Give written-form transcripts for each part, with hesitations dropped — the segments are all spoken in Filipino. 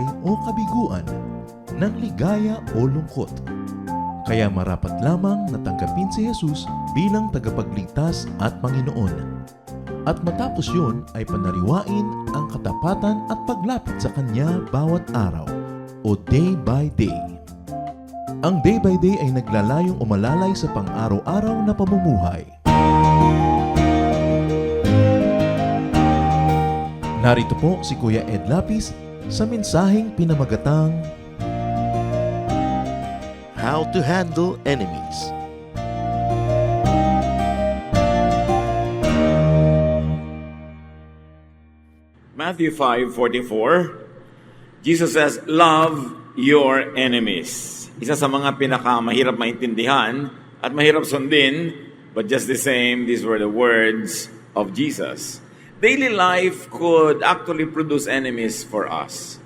buhay o kabiguan, ng ligaya o lungkot. Kaya marapat lamang na tanggapin si Jesus bilang tagapagligtas at Panginoon. At matapos yun ay panariwain ang katapatan at paglapit sa Kanya bawat araw o day by day. Ang day by day ay naglalayong umalalay sa pang-araw-araw na pamumuhay. Narito po si Kuya Ed Lapis sa mensaheng pinamagatang How to Handle Enemies. Matthew 5:44, Jesus says, love your enemies. Isa sa mga pinakamahirap maintindihan at mahirap sundin, but just the same, these were the words of Jesus. Daily life could actually produce enemies for us.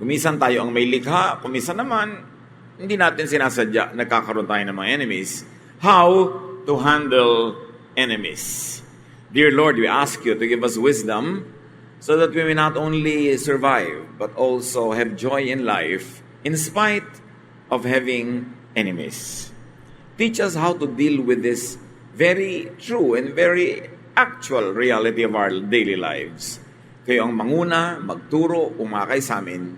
Kumisan tayo ang may likha, kumisan naman, hindi natin sinasadya, nagkakaroon tayo ng mga enemies. How to handle enemies? Dear Lord, we ask you to give us wisdom so that we may not only survive, but also have joy in life in spite of having enemies. Teach us how to deal with this very true and very actual reality of our daily lives. Kayo ang manguna, magturo, umakay sa amin.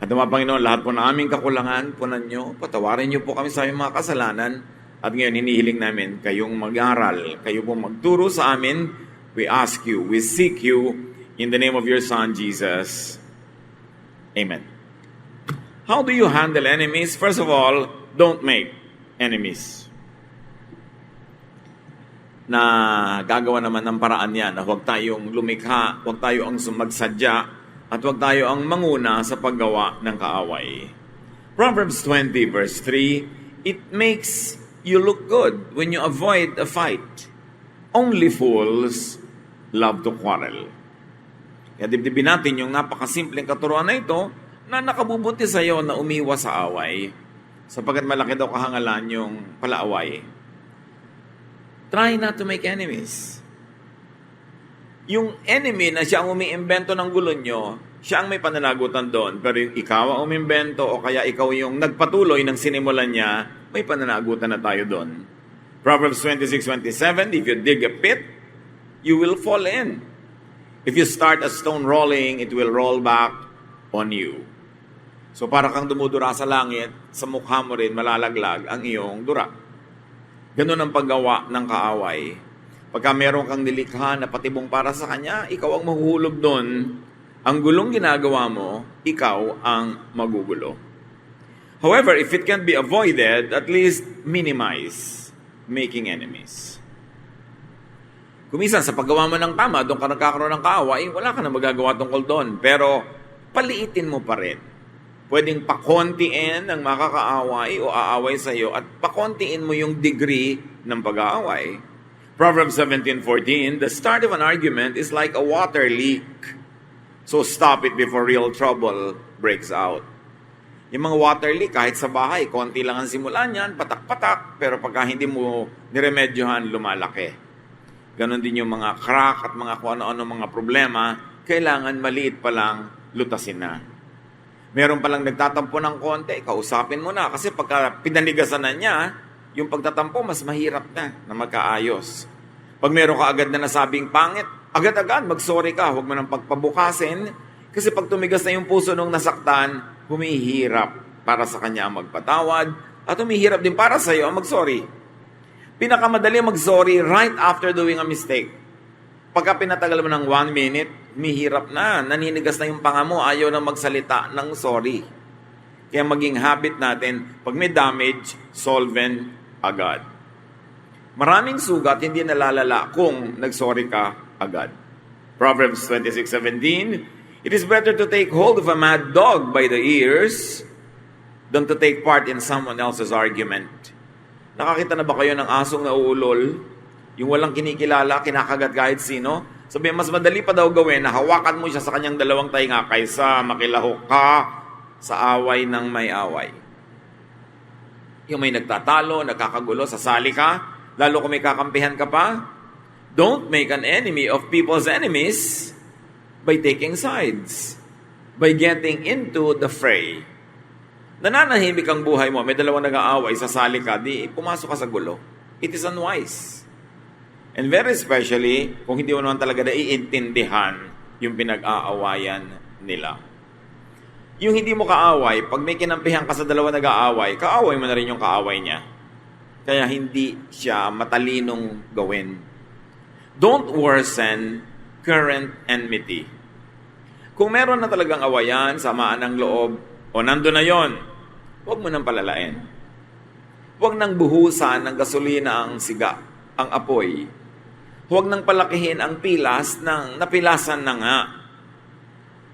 At mga Panginoon, lahat po na aming kakulangan, punan nyo, patawarin nyo po kami sa aming mga kasalanan. At ngayon, hinihiling namin kayong mag-aral, kayo po magturo sa amin. We ask you, we seek you, in the name of your Son, Jesus. Amen. How do you handle enemies? First of all, don't make enemies. Na gagawa naman ng paraan yan na huwag tayong lumikha, huwag tayo ang magsadya, at huwag tayo ang manguna sa paggawa ng kaaway. Proverbs 20 verse 3, it makes you look good when you avoid a fight. Only fools love to quarrel. Kaya dibdibin natin yung napakasimpleng katuruan na ito na nakabubuti sa iyo na umiwas sa away sapagkat malaki daw kahangalan yung palaaway. Try not to make enemies. Yung enemy na siya ang umiimbento ng gulo nyo, siya ang may pananagutan doon. Pero yung ikaw ang umiimbento o kaya ikaw yung nagpatuloy ng sinimulan niya, may pananagutan na tayo doon. Proverbs 26:27, if you dig a pit, you will fall in. If you start a stone rolling, it will roll back on you. So para kang dumudura sa langit, sa mukha mo rin malalaglag ang iyong dura. Ganun ang paggawa ng kaaway. Pagka meron kang nilikha na patibong para sa kanya, ikaw ang mahuhulog doon. Ang gulong ginagawa mo, ikaw ang magugulo. However, if it can be avoided, at least minimize making enemies. Kumisan, sa paggawa mo ng tama, doon ka nagkakaroon ng kaaway, wala ka na magagawa tungkol doon. Pero, paliitin mo pa rin. Pwedeng pakontiin ang makakaaway o aaway sa iyo at pakontiin mo yung degree ng pag-aaway. Proverbs 17:14, the start of an argument is like a water leak. So stop it before real trouble breaks out. Yung mga water leak, kahit sa bahay, konti lang ang simulan yan, patak-patak, pero pagka hindi mo niremedyohan, lumalaki. Ganon din yung mga crack at mga kung ano-ano mga problema, kailangan maliit pa lang, lutasin na. Meron palang nagtatampo ng konti, kausapin mo na. Kasi pagka pinanigasan na niya, yung pagtatampo, mas mahirap na magkaayos. Pag meron ka agad na nasabing pangit, agad-agad, mag-sorry ka. Huwag mo nang pagpabukasin. Kasi pag tumigas na yung puso nung nasaktan, humihirap para sa kanya ang magpatawad. At humihirap din para sa iyo ang mag-sorry. Pinakamadali mag-sorry right after doing a mistake. Pagka pinatagal mo ng 1 minute, humihirap na. Naninigas na yung panga mo, ayaw na magsalita ng sorry. Kaya maging habit natin, pag may damage, solvent agad. Maraming sugat hindi nalalala kung nagsorry ka agad. Proverbs 26:17, it is better to take hold of a mad dog by the ears than to take part in someone else's argument. Nakakita na ba kayo ng asong nauulol? Yung walang kinikilala, kinakagat kahit sino? Sabi, mas madali pa daw gawin na hawakan mo siya sa kanyang dalawang tainga kaysa makilahok ka sa away ng may away. Yung may nagtatalo, nagkakagulo, sasali ka, lalo kung may kakampihan ka pa. Don't make an enemy of people's enemies by taking sides. by getting into the fray. Nananahimik ang buhay mo, may dalawang nag-aaway, sasali ka, di pumasok ka sa gulo. It is unwise. And very especially, kung hindi mo naman talaga naiintindihan yung pinag-aawayan nila. Yung hindi mo kaaway, pag may kinampihan ka sa dalawa nag-aaway, kaaway mo na rin yung kaaway niya. Kaya hindi siya matalinong gawin. Don't worsen current enmity. Kung meron na talagang awayan, samaan ng loob, o nando na yon, huwag mo nang palalain. Huwag nang buhusan ng gasolina ang siga, ang apoy. Huwag nang palakihin ang pilas ng napilasan na nga.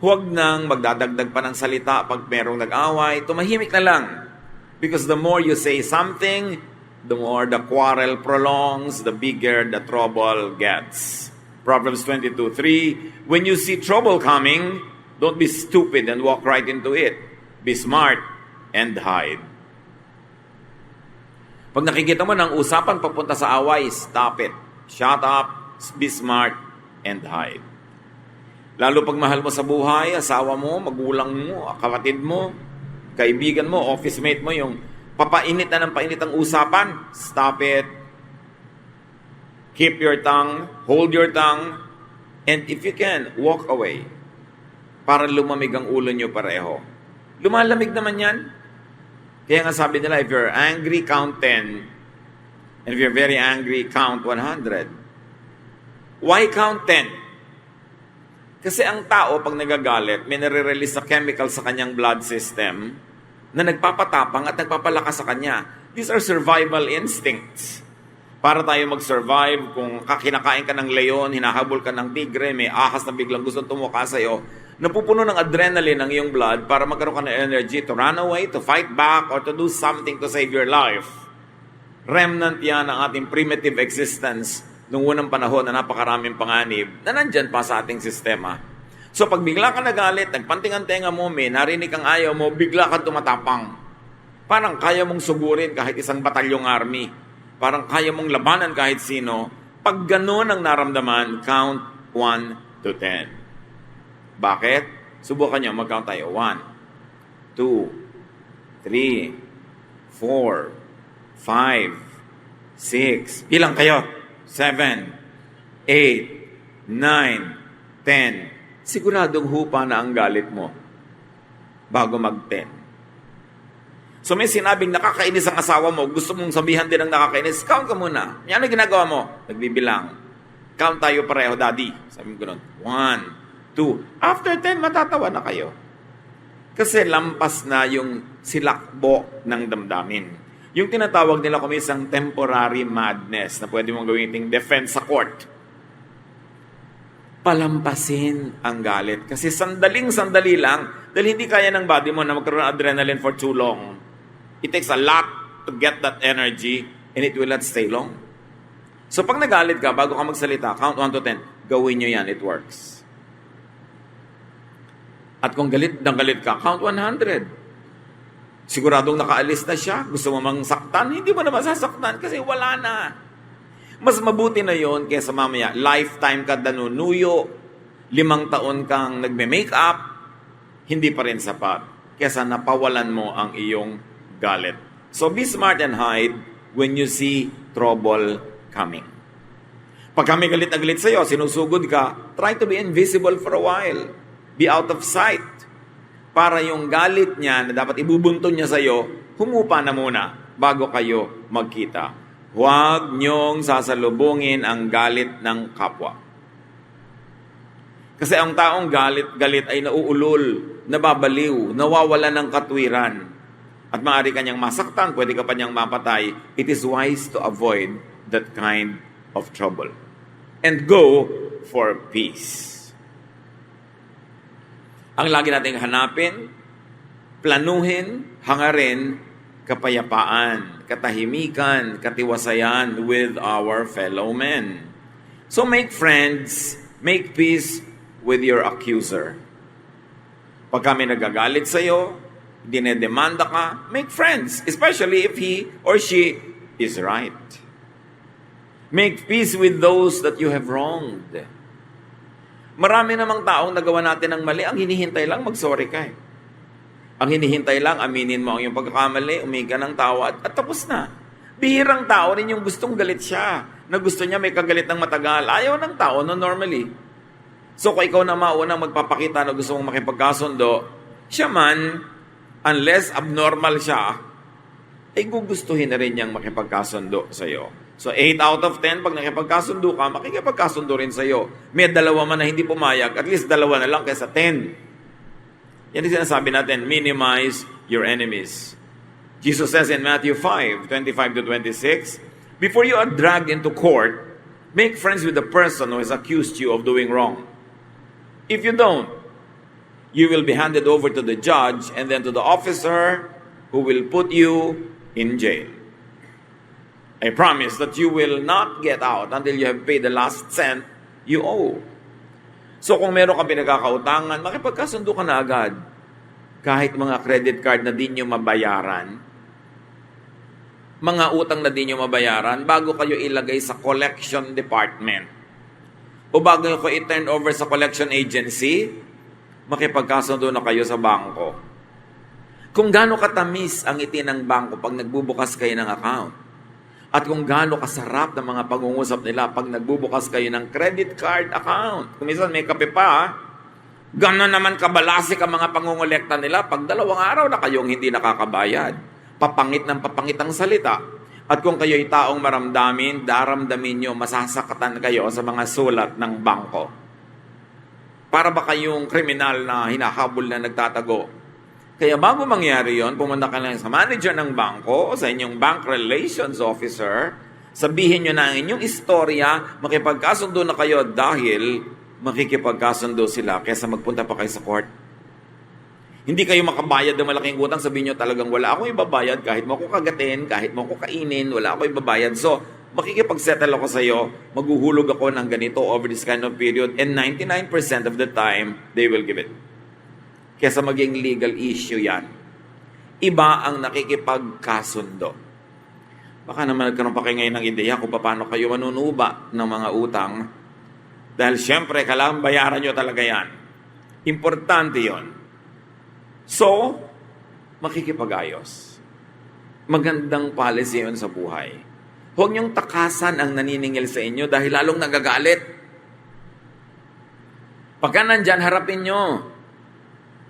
Huwag nang magdadagdag pa ng salita pag merong nag-away, tumahimik na lang. Because the more you say something, the more the quarrel prolongs, the bigger the trouble gets. Proverbs 22:3, when you see trouble coming, don't be stupid and walk right into it. Be smart and hide. Pag nakikita mo ng usapan papunta sa away, stop it. Shut up, be smart, and hide. Lalo pag mahal mo sa buhay, asawa mo, magulang mo, kapatid mo, kaibigan mo, office mate mo, yung papainit na ng painit ang usapan, stop it. Keep your tongue, hold your tongue, and if you can, walk away. Para lumamig ang ulo nyo pareho. Lumalamig naman yan. Kaya nga sabi nila, if you're angry, count 10. And if you're very angry, count 100. Why count 10? Kasi ang tao, pag nagagalit, may nare-release na chemical sa kanyang blood system na nagpapatapang at nagpapalakas sa kanya. These are survival instincts. Para tayo mag-survive, kung kinakain ka ng leon, hinahabol ka ng tigre, may ahas na biglang gustong tumuka sa'yo, napupuno ng adrenaline ang iyong blood para magkaroon ka ng energy to run away, to fight back, or to do something to save your life. Remnant yan ng ating primitive existence noong unang panahon na napakaraming panganib na nandyan pa sa ating sistema. So pag bigla ka nagalit, nagpanting ang tenga mo, may narinig kang ayaw mo, bigla kang tumatapang. Parang kaya mong sugurin kahit isang batalyong army. Parang kaya mong labanan kahit sino. Pag gano'n ang naramdaman, count 1 to 10. Bakit? Subukan nyo, mag-count tayo. 1, 2, 3, 4, 5, 6. Ilang kayo? 7, 8, 9, 10. Siguradong hupa na ang galit mo bago mag-10. So may sinabing nakakainis ang asawa mo, gusto mong sabihan din ang nakakainis, count ka muna. Yan ang ginagawa mo. Nagbibilang. Count tayo pareho, daddy. Sabi ko nun, 1, 2. After 10, matatawa na kayo. Kasi lampas na yung silakbo ng damdamin. Yung tinatawag nila kung isang temporary madness na pwede mong gawin iting defense sa court. Palampasin ang galit. Kasi sandaling-sandali lang, dahil hindi kaya ng body mo na magkaroon ng adrenaline for too long. It takes a lot to get that energy and it will not stay long. So pag nagalit ka, bago ka magsalita, count 1 to 10, gawin nyo yan, it works. At kung galit ka, count 100. Siguradong nakaalis na siya, gusto mo mang saktan, hindi mo na masasaktan kasi wala na. Mas mabuti na yon kaysa mamaya, lifetime ka danunuyo, 5 taon kang nagme-makeup, hindi pa rin sapat. Kaysa napawalan mo ang iyong galit. So be smart and hide when you see trouble coming. Pag kami galit na galit sa'yo, sinusugod ka, try to be invisible for a while. Be out of sight. Para yung galit niya na dapat ibubunton niya sa'yo, humupa na muna bago kayo magkita. Huwag niyong sasalubungin ang galit ng kapwa. Kasi ang taong galit ay nauulol, nababaliw, nawawala ng katwiran. At maaari kanyang masaktan, pwede ka pa niyang mapatay. It is wise to avoid that kind of trouble. And go for peace. Ang lagi nating hanapin, planuhin, hangarin, kapayapaan, katahimikan, katiwasayan with our fellow men. So make friends, make peace with your accuser. Pag kami nagagalit sa'yo, dinedemanda ka, make friends, especially if he or she is right. Make peace with those that you have wronged. Marami namang taong nagawa natin ng mali, ang hinihintay lang mag-sorry ka eh. Ang hinihintay lang, aminin mo ang iyong pagkakamali, umingi ka ng tawad, at tapos na. Bihirang tao rin yung gustong galit siya, na gusto niya may kagalit ng matagal. Ayaw ng tao no normally. So kung ikaw na maunang magpapakita na gusto mong makipagkasundo, siya man, unless abnormal siya, ay gugustuhin na rin niyang makipagkasundo sa iyo. So 8 out of 10, pag nakipagkasundo ka, makikipagkasundo rin sa iyo. May dalawa man na hindi pumayag, at least dalawa na lang kaysa 10. Yan yung sinasabi natin, minimize your enemies. Jesus says in Matthew 5:25-26, before you are dragged into court, make friends with the person who has accused you of doing wrong. If you don't, you will be handed over to the judge and then to the officer who will put you in jail. I promise that you will not get out until you have paid the last cent you owe. So kung meron ka pinagkakautangan, makipagkasundo ka na agad. Kahit mga credit card na di nyo mabayaran, mga utang na di nyo mabayaran, bago kayo ilagay sa collection department, o bago ko i-turn over sa collection agency, makipagkasundo na kayo sa bangko. Kung gaano katamis ang ngiti ng bangko pag nagbubukas kayo ng account, at kung gaano kasarap ng mga pag-uusap nila pag nagbubukas kayo ng credit card account. Kung minsan may kape pa, gano'n naman kabalasik ang mga pangungulekta nila pag 2 araw na kayong hindi nakakabayad. Papangit ng papangit ang salita. At kung kayo'y taong maramdamin, daramdamin nyo, masasakatan kayo sa mga sulat ng bangko. Para ba kayong kriminal na hinahabol na nagtatago? Kaya bago mangyari yon, pumunta ka lang sa manager ng bangko o sa inyong bank relations officer, sabihin nyo na ang inyong istorya, makipagkasundo na kayo dahil makikipagkasundo sila kaysa magpunta pa kayo sa court. Hindi kayo makabayad ng malaking utang, sabihin nyo talagang wala akong ibabayad, kahit mo ako kagatin, kahit mo ako kainin, wala akong ibabayad. So, makikipagsettle ako sa iyo, maghuhulog ako ng ganito over this kind of period, and 99% of the time, they will give it. Kesa maging legal issue yan. Iba ang nakikipagkasundo. Baka naman nagkaroon pa kayo ngayon ng ideya kung paano kayo manunuba ng mga utang. Dahil siyempre, kailangan bayaran nyo talaga yan. Importante yon. So, makikipag-ayos. Magandang policy yun sa buhay. Huwag niyong takasan ang naniningil sa inyo dahil lalong nagagalit. Pagka nandyan, harapin nyo.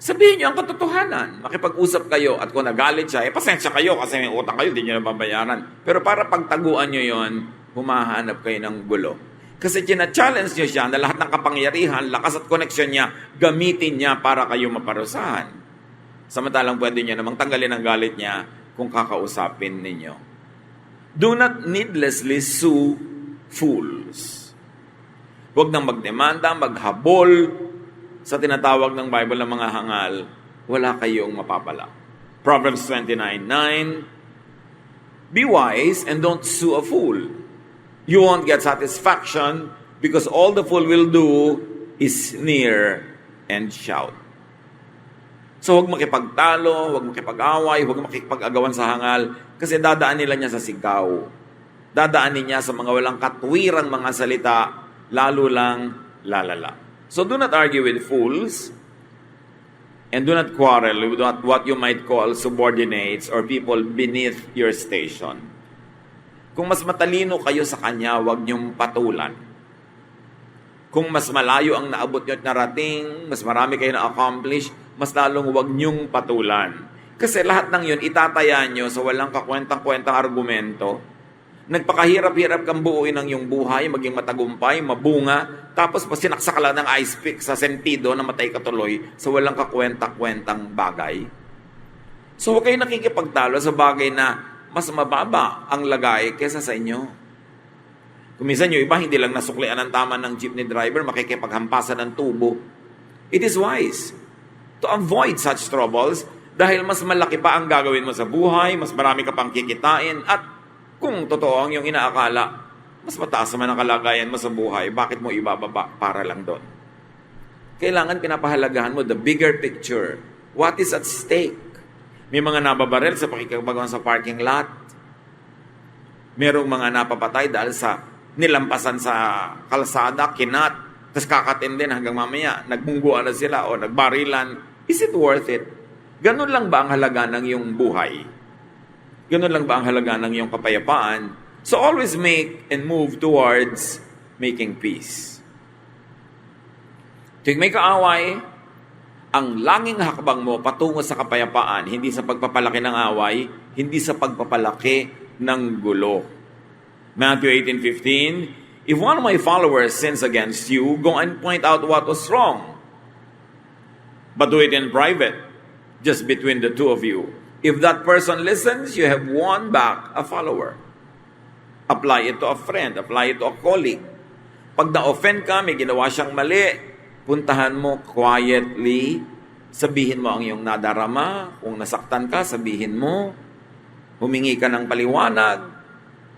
Sabihin nyo ang katotohanan. Makipag-usap kayo at kung nagalit siya, pasensya kayo kasi may utang kayo, hindi nyo nababayaran. Pero para pagtaguan nyo yon, humahanap kayo ng gulo. Kasi challenge nyo siya na lahat ng kapangyarihan, lakas at koneksyon niya, gamitin niya para kayo maparusahan. Samantalang pwede nyo namang tanggalin ang galit niya kung kakausapin ninyo. Do not needlessly sue fools. Huwag nang magdemanda, maghabol, sa tinatawag ng Bible ng mga hangal, wala kayong mapapala. Proverbs 29:9, be wise and don't sue a fool. You won't get satisfaction because all the fool will do is sneer and shout. So huwag makipagtalo, huwag makipag-away, huwag makipag-agawan sa hangal kasi dadaan nila niya sa sigaw. Dadaanin niya sa mga walang katwirang mga salita, lalo lang lalala. So do not argue with fools and do not quarrel with what you might call subordinates or people beneath your station. Kung mas matalino kayo sa kanya, huwag niyong patulan. Kung mas malayo ang naabot niyo at narating, mas marami kayo na-accomplish, mas lalong huwag niyong patulan. Kasi lahat ng yun, itataya niyo sa walang kakwentang-kwentang argumento. Nagpakahirap-hirap kang buuin ang iyong buhay, maging matagumpay, mabunga, tapos sinaksak ka lang ng ice pick sa sentido na matay ka tuloy sa walang kakwenta-kwentang bagay. So huwag kayo nakikipagtalo sa bagay na mas mababa ang lagay kesa sa inyo. Kung minsan yung iba, hindi lang nasuklian ang tama ng jeepney driver, makikipaghampasan ng tubo. It is wise to avoid such troubles dahil mas malaki pa ang gagawin mo sa buhay, mas marami ka pang kikitain, at kung totoo ang iyong inaakala, mas mataas naman ang kalagayan mo sa buhay, bakit mo ibababa para lang doon? Kailangan pinapahalagahan mo the bigger picture. What is at stake? May mga nababarel sa pakikipagawan sa parking lot. Merong mga napapatay dahil sa nilampasan sa kalsada, kinat, Tapos kakatin din hanggang mamaya, nagmungguan na sila o nagbarilan. Is it worth it? Ganun lang ba ang halaga ng iyong buhay? Ganun lang ba ang halaga ng iyong kapayapaan? So always make and move towards making peace. Tuwing may kaaway, ang langing hakbang mo patungo sa kapayapaan, hindi sa pagpapalaki ng away, hindi sa pagpapalaki ng gulo. Matthew 18:15, if one of my followers sins against you, go and point out what was wrong. But do it in private, just between the two of you. If that person listens, you have won back a follower. Apply it to a friend, apply it to a colleague. Pag na-offend ka, may ginawa siyang mali, puntahan mo quietly, sabihin mo ang iyong nadarama, kung nasaktan ka, sabihin mo, humingi ka ng paliwanag,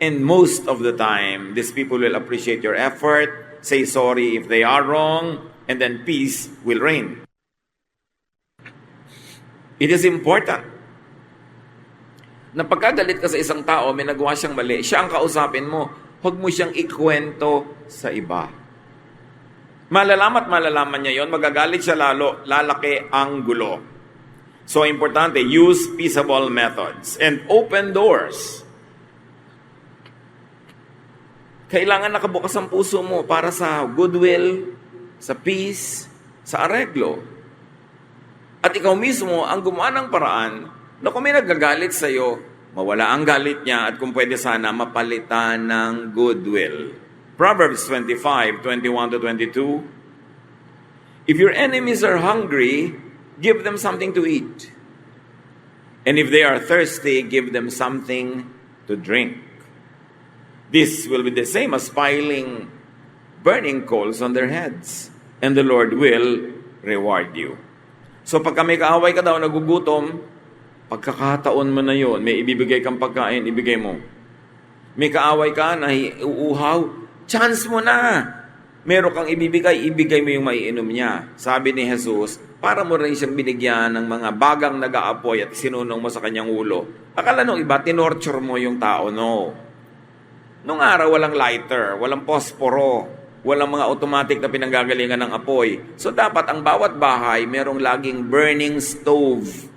and most of the time, these people will appreciate your effort, say sorry if they are wrong, and then peace will reign. It is important na pagkagalit ka sa isang tao, may nagawa siyang mali, siya ang kausapin mo, huwag mo siyang ikwento sa iba. Malalaman niya yon, magagalit siya lalo, lalaki ang gulo. So, importante, use peaceable methods and open doors. Kailangan nakabukas ang puso mo para sa goodwill, sa peace, sa areglo. At ikaw mismo ang gumawa ng paraan na kung may nagagalit sa iyo, mawala ang galit niya at kung pwede sana mapalitan ng goodwill. Proverbs 25:21-22. If your enemies are hungry, give them something to eat. And if they are thirsty, give them something to drink. This will be the same as piling burning coals on their heads, and the Lord will reward you. So pagka may kaaway ka daw, nagugutom, pagkakataon mo na yun, may ibibigay kang pagkain, ibigay mo. May kaaway ka, uuhaw, chance mo na. Meron kang ibibigay mo yung maiinom niya. Sabi ni Jesus, para mo rin siyang binigyan ng mga bagang nag-aapoy at sinunong mo sa kanyang ulo. Akala nung iba, tinorture mo yung tao. No. Nung araw, walang lighter, walang posporo, walang mga automatic na pinanggagalingan ng apoy. So dapat ang bawat bahay, merong laging burning stove.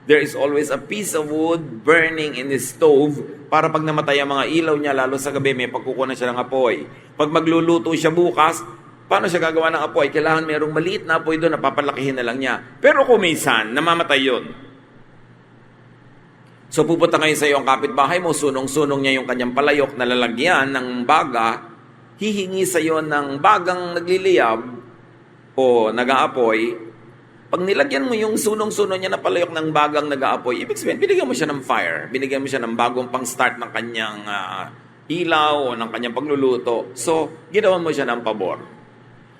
There is always a piece of wood burning in the stove para pag namatay ang mga ilaw niya, lalo sa gabi, may pagkukunan siya ng apoy. Pag magluluto siya bukas, paano siya gagawa ng apoy? Kailangan merong maliit na apoy doon, napapalakihin na lang niya. Pero kumisan, namamatay yun. So pupunta ngayon sa iyo ang kapitbahay mo, sunong-sunong niya yung kanyang palayok na lalagyan ng baga, hihingi sa iyo ng bagang nagliliyab o nag-aapoy. Pag nilagyan mo yung sunong-sunog niya na palayok ng bagang nag-aapoy, ibig sabihin, binigyan mo siya ng fire. Binigyan mo siya ng bagong pang-start ng kanyang ilaw o ng kanyang pagluluto. So, ginawan mo siya ng pabor.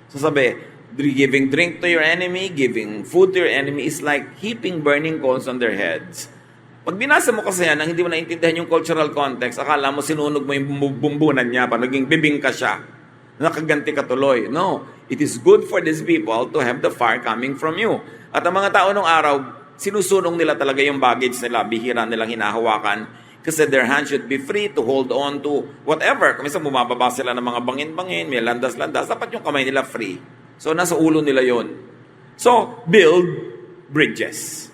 So sabi, giving drink to your enemy, giving food to your enemy is like heaping burning coals on their heads. Pag binasa mo kasi yan, nang hindi mo naintindihan yung cultural context, akala mo sinunog mo yung bumbunan niya, parang naging bibing ka siya. Nakaganti ka tuloy. No. It is good for these people to have the fire coming from you. At ang mga tao nung araw, sinusunong nila talaga yung baggage nila, bihira nilang hinahawakan, kasi their hands should be free to hold on to whatever. Kung minsan bumababa sila ng mga bangin-bangin, may landas-landas, dapat yung kamay nila free. So, nasa ulo nila yon. So, build bridges.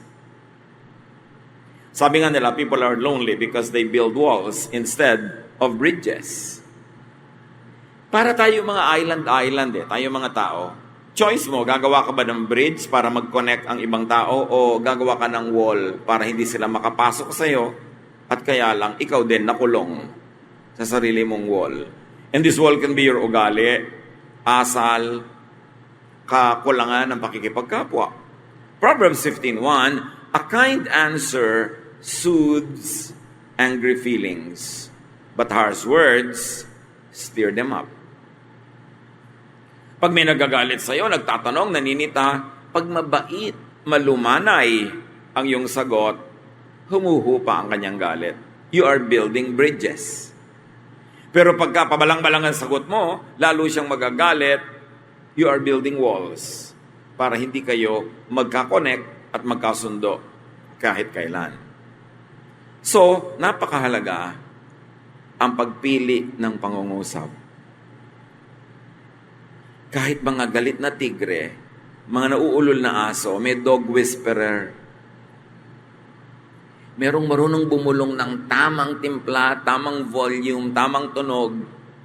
Sabi nga nila, people are lonely because they build walls instead of bridges. Para tayo mga island tayo mga tao, choice mo, gagawa ka ba ng bridge para mag-connect ang ibang tao o gagawa ka ng wall para hindi sila makapasok sa'yo at kaya lang ikaw din nakulong sa sarili mong wall. And this wall can be your ugali, asal, kakulangan ng pakikipagkapwa. Proverbs 15:1, a kind answer soothes angry feelings, but harsh words stir them up. Pag may nagagalit sa'yo, nagtatanong, naninita, pag mabait, malumanay ang iyong sagot, humuhupa ang kanyang galit. You are building bridges. Pero pagka pabalang-balang ang sagot mo, lalo siyang magagalit, you are building walls para hindi kayo magka-connect at magkasundo kahit kailan. So, napakahalaga ang pagpili ng pangungusap. Kahit mga galit na tigre, mga nauulol na aso, may dog whisperer. Merong marunong bumulong ng tamang timpla, tamang volume, tamang tunog,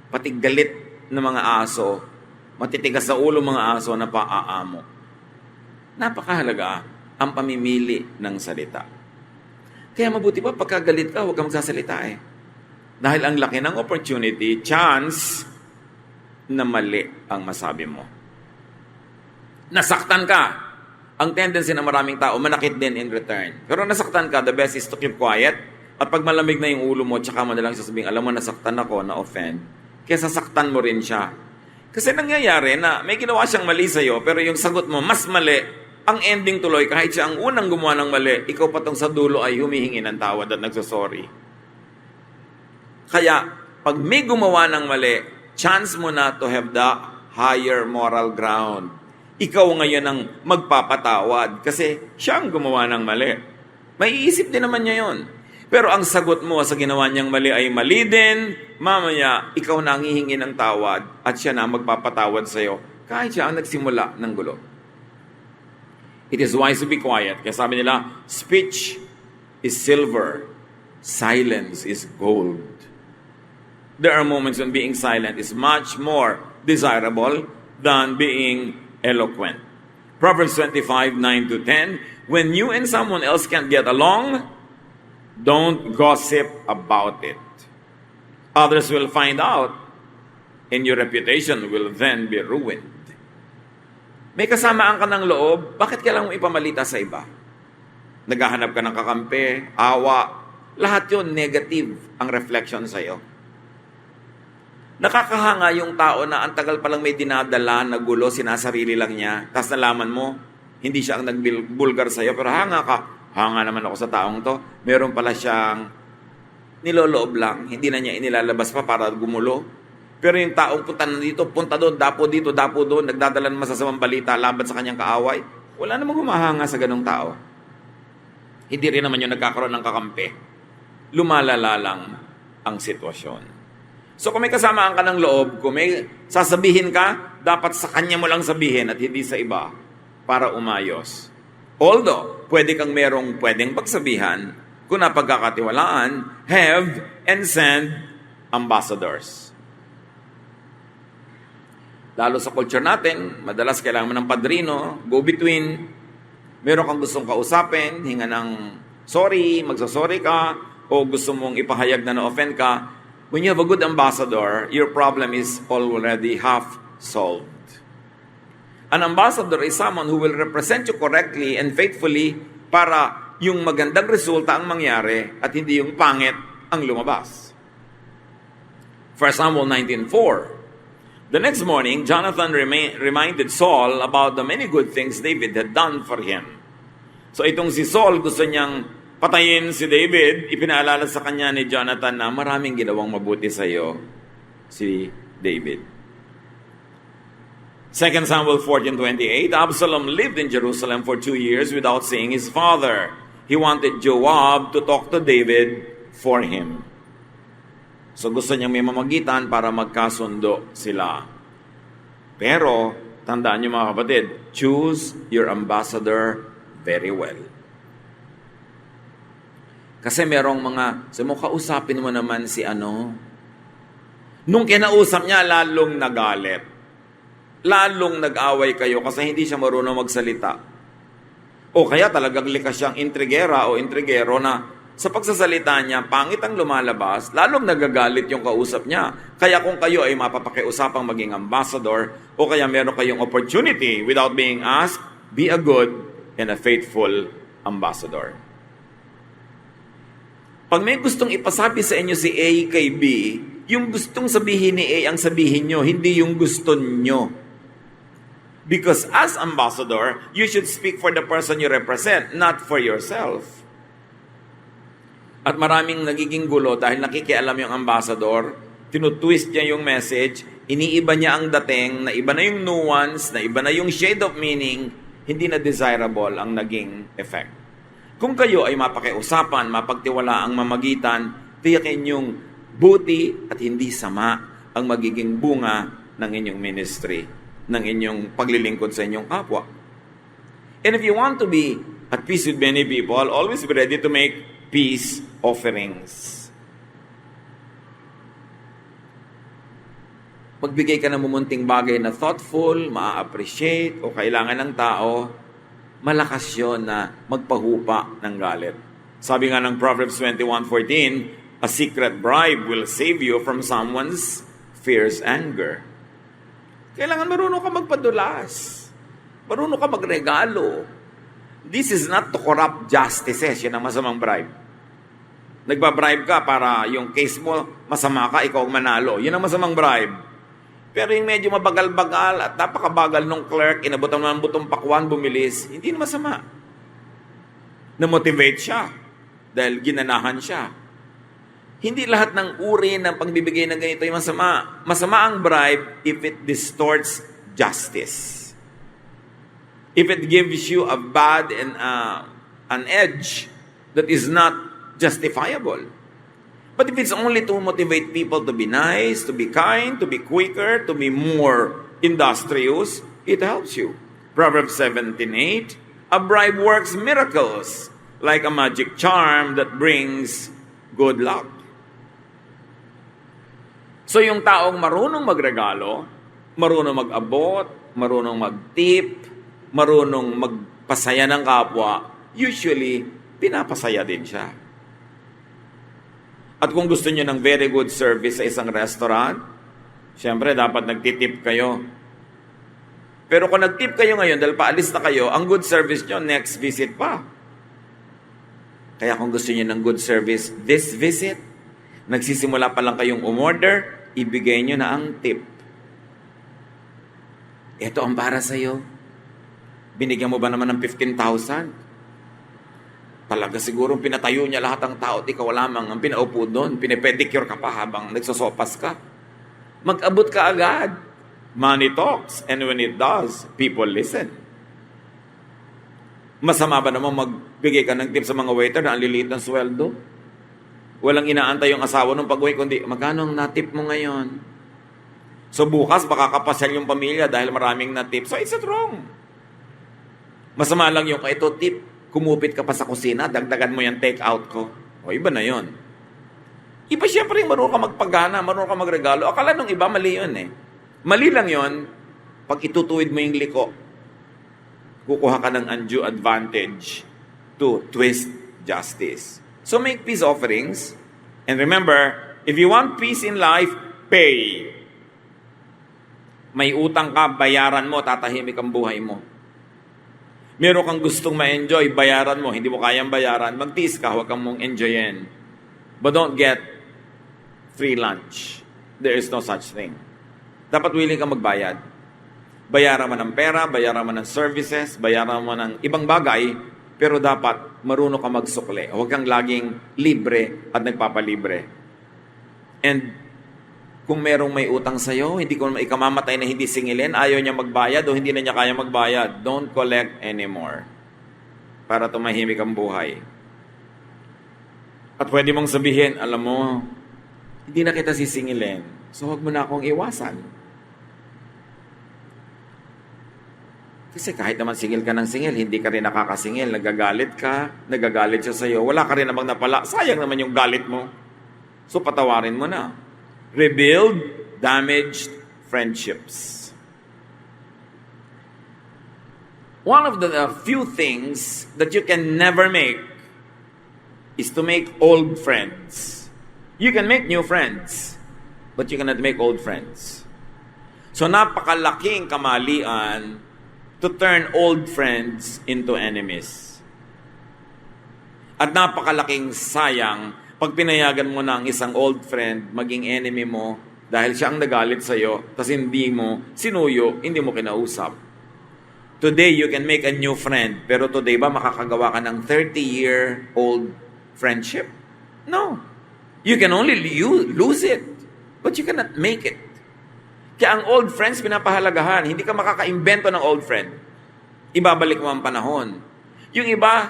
pati galit ng mga aso, matitigas sa ulo mga aso na paaamo. Napakahalaga ang pamimili ng salita. Kaya mabuti pa pagkagalit ka, huwag kang magsasalita eh. Dahil ang laki ng opportunity, chance na mali ang masabi mo. Nasaktan ka. Ang tendency ng maraming tao, manakit din in return. Pero nasaktan ka, the best is to keep quiet. At pag malamig na yung ulo mo, tsaka mo nalang sasabihin, alam mo, nasaktan ako, na-offend. Kaya sasaktan mo rin siya. Kasi nangyayari na may ginawa siyang mali sa'yo, pero yung sagot mo, mas mali. Ang ending tuloy, kahit siya ang unang gumawa ng mali, ikaw patong sa dulo ay humihingi ng tawad at nagsasorry. Kaya, pag may gumawa ng mali, chance mo na to have the higher moral ground. Ikaw ngayon ang magpapatawad kasi siya ang gumawa ng mali. May iisip din naman niya yun. Pero ang sagot mo sa ginawa niyang mali ay mali din, mamaya ikaw na ang hihingi ng tawad at siya na magpapatawad sa iyo kahit siya ang nagsimula ng gulo. It is wise to be quiet. Kaya sabi nila, speech is silver, silence is gold. There are moments when being silent is much more desirable than being eloquent. Proverbs 25, 9-10, when you and someone else can't get along, don't gossip about it. Others will find out, and your reputation will then be ruined. May kasamaan ka ng loob, bakit kailangan mo ipamalita sa iba? Naghahanap ka ng kakampi, awa, lahat yun negative ang reflection sa iyo. Nakakahanga yung tao na ang tagal palang may dinadala na gulo, sinasarili lang niya. Tapos nalaman mo, hindi siya ang nagbulgar sa'yo, pero hanga ka. Hanga naman ako sa taong to. Meron pala siyang niloloob lang. Hindi na niya inilalabas pa para gumulo. Pero yung taong punta na dito, punta doon, dapo doon, nagdadala ng masasamang balita laban sa kanyang kaaway. Wala namang humahanga sa ganong tao. Hindi rin naman yung nagkakaroon ng kakampi. Lumalala lang ang sitwasyon. So kung may kasamaan ka ng loob, kung may sasabihin ka, dapat sa kanya mo lang sabihin at hindi sa iba para umayos. Although, pwede kang pwedeng pagsabihan, kung napagkakatiwalaan, have and send ambassadors. Lalo sa culture natin, madalas kailangan mo ng padrino, go-between, meron kang gustong kausapin, hinga ng sorry, magsasorry ka, o gusto mong ipahayag na na-offend ka. When you have a good ambassador, your problem is already half solved. An ambassador is someone who will represent you correctly and faithfully para yung magandang resulta ang mangyari at hindi yung pangit ang lumabas. 1 Samuel 19:4. The next morning, Jonathan reminded Saul about the many good things David had done for him. So itong si Saul, gusto niyang patayin si David, ipinaalala sa kanya ni Jonathan na maraming ginawang mabuti sa iyo si David. 2 Samuel 14:28, Absalom lived in Jerusalem for 2 years without seeing his father. He wanted Joab to talk to David for him. So gusto niyang may mamagitan para magkasundo sila. Pero, tandaan niyo mga kapatid, choose your ambassador very well. Kasi merong mga, kausapin mo naman si ano. Nung kinausap niya, lalong nagalit. Lalong nag-away kayo kasi hindi siya marunong magsalita. O kaya talagang likas siyang intrigera o intrigero na sa pagsasalita niya, pangit ang lumalabas, lalong nagagalit yung kausap niya. Kaya kung kayo ay mapapakiusapang maging ambassador o kaya meron kayong opportunity without being asked, be a good and a faithful ambassador. Pag may gustong ipasabi sa inyo si A kay B, yung gustong sabihin ni A ang sabihin nyo, hindi yung gusto nyo. Because as ambassador, you should speak for the person you represent, not for yourself. At maraming nagiging gulo dahil nakikialam yung ambassador, tinutwist niya yung message, iniiba niya ang dating, na iba na yung nuance, na iba na yung shade of meaning, hindi na desirable ang naging effect. Kung kayo ay mapakiusapan, mapagtiwala ang mamagitan, tiyakin yung buti at hindi sama ang magiging bunga ng inyong ministry. ng inyong paglilingkod sa inyong kapwa. And if you want to be at peace with many people, always be ready to make peace offerings. Magbigay ka ng mumunting bagay na thoughtful, maa-appreciate, o kailangan ng tao, malakas yun na magpahupa ng galit. Sabi nga ng Proverbs 21:14, a secret bribe will save you from someone's fierce anger. Kailangan marunong ka magpadulas. Marunong ka magregalo. This is not to corrupt justices. Yan ang masamang bribe. Nagbabribe ka para yung case mo, masama ka, ikaw ang manalo. Yan ang masamang bribe. Pero yung medyo mabagal-bagal at napakabagal ng clerk, inabutan mo ng butong pakwan, bumilis, hindi na masama. Na-motivate siya dahil ginanahan siya. Hindi lahat ng uri ng pagbibigay ng ganito ay masama. Masama ang bribe if it distorts justice. If it gives you a bad and an edge that is not justifiable. But if it's only to motivate people to be nice, to be kind, to be quicker, to be more industrious, it helps you. Proverbs 17:8, a bribe works miracles like a magic charm that brings good luck. So yung taong marunong magregalo, marunong mag-abot, marunong mag-tip, marunong magpasaya ng kapwa, usually pinapasaya din siya. At kung gusto niyo ng very good service sa isang restaurant, siyempre dapat nagtitip kayo. Pero kung nagtip kayo ngayon dahil paalis na kayo, ang good service niyo next visit pa. Kaya kung gusto niyo ng good service this visit, nagsisimula pa lang kayong umorder, ibigay niyo na ang tip. Ito ang para sa iyo. Binigyan mo ba naman ng 15,000? Talaga siguro pinatayo niya lahat ng tao at ikaw lamang ang pinaupo doon. Pinipedicure ka pa habang nagsosopas ka. Mag-abot ka agad. Money talks, and when it does, people listen. Masama ba naman magbigay ka ng tip sa mga waiter na ang liliit ng sweldo? Walang inaantay yung asawa ng pag-uwi, kundi magkano ang natip mo ngayon? So bukas baka kapasal yung pamilya dahil maraming natip. So it's not wrong. Masama lang yung ito tip. Kumupit ka pa sa kusina, dagdagan mo yung take out ko. O iba na yon. Iba siyempre yung marunong ka magpagana, marunong ka magregalo. Akala nung iba, mali yun eh. Mali lang yon pag itutuwid mo yung liko. Kukuha ka ng undue advantage to twist justice. So make peace offerings. And remember, if you want peace in life, pay. May utang ka, bayaran mo, tatahimik ang buhay mo. Meron kang gustong ma-enjoy, bayaran mo. Hindi mo kayang bayaran, magtiis ka, huwag kang mong enjoyin. But don't get free lunch. There is no such thing. Dapat willing kang magbayad. Bayaran mo ng pera, bayaran mo ng services, bayaran mo ng ibang bagay, pero dapat marunong ka magsukli. Huwag kang laging libre at nagpapalibre. And kung merong may utang sa'yo, hindi ko ikamamatay na hindi singilin, ayaw niya magbayad o hindi na niya kaya magbayad, don't collect anymore para tumahimik ang buhay. At pwede mong sabihin, alam mo, hindi na kita sisingilin, so huwag mo na akong iwasan. Kasi kahit naman singil ka ng singil, hindi ka rin nakakasingil, nagagalit ka, nagagalit siya sa'yo, wala ka rin namang napala, sayang naman yung galit mo. So patawarin mo na. Rebuild damaged friendships. One of the few things that you can never make is to make old friends. You can make new friends, but you cannot make old friends. So napakalaking kamalian to turn old friends into enemies. At napakalaking sayang pag pinayagan mo na ang isang old friend maging enemy mo dahil siya ang nagalit sa'yo, tapos hindi mo sinuyo, hindi mo kinausap. Today, you can make a new friend, pero today ba makakagawa ka ng 30-year-old friendship? No. You can only lose it, but you cannot make it. Kaya ang old friends pinapahalagahan, hindi ka makaka-invento ng old friend. Ibabalik mo ang panahon. Yung iba,